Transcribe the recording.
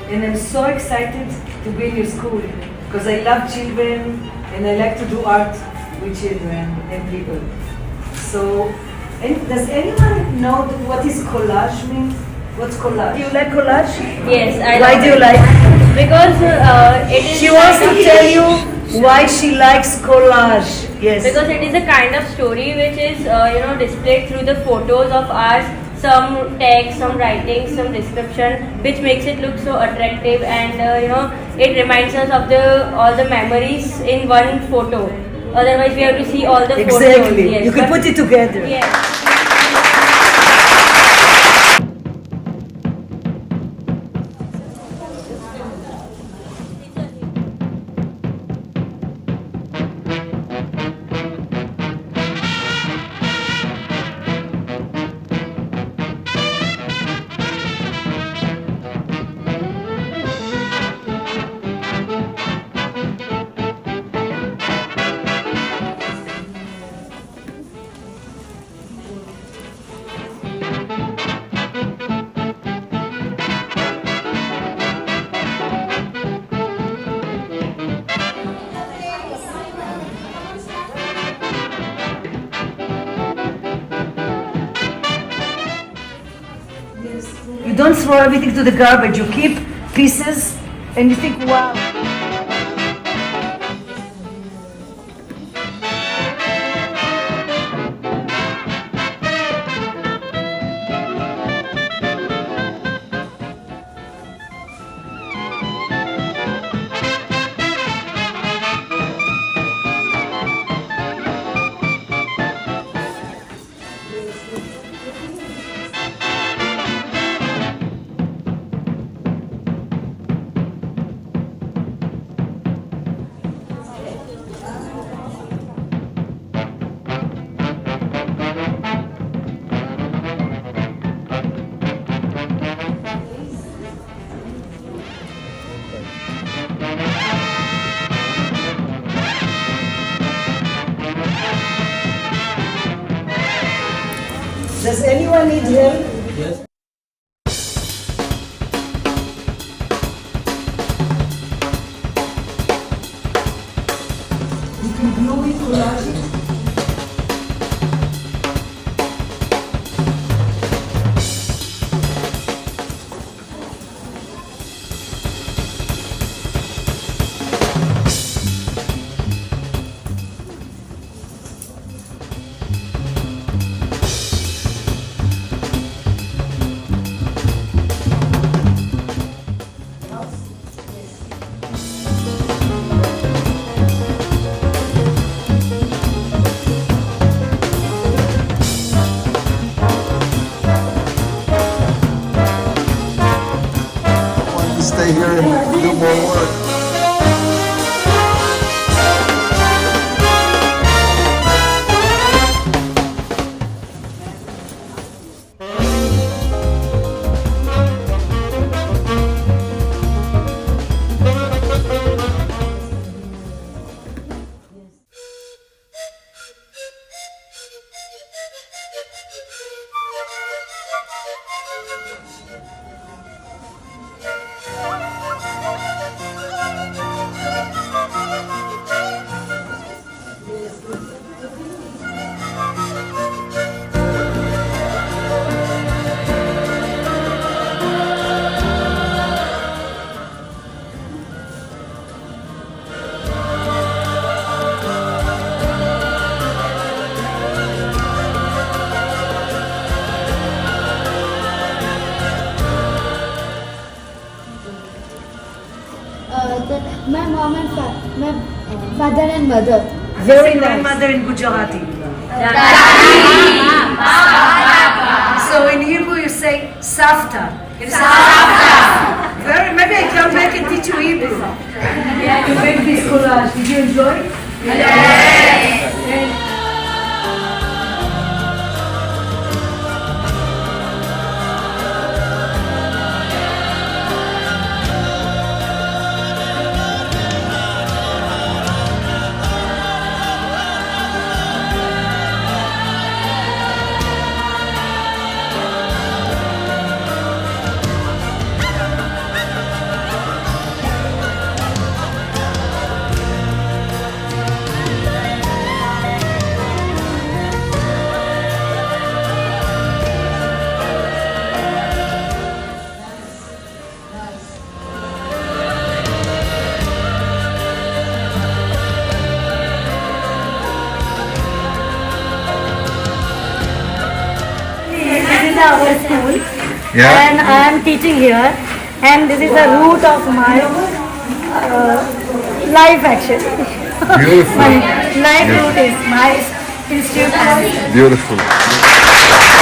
and I'm so excited to be in your school because I love children and I like to do art with children and people. So, does anyone know what is collage means? What's collage? Do you like collage? Yes, I Why love do you it. like it? Because it is. She wants to tell you why she likes collage. Yes. Because it is a kind of story which is displayed through the photos of ours, some text, some writing, some description, which makes it look so attractive, and it reminds us of all the memories in one photo. Otherwise, we have to see all the photos. Exactly. Yes, You can put it together. Yes. You don't throw everything to the garbage. You keep pieces and you think, wow. Does anyone need help? Yes. You can glue it, collage it. Stay here and do more work. My mom and my father and mother. Very nice. Grandmother in Gujarati. So in Hebrew you say Safta. Safta. Maybe I come back and teach you Hebrew. You make this collage. Did you enjoy it? Yes. our school, Yeah. and I am teaching here, and this is the root of my life actually. Beautiful. My life root is my institute. Beautiful.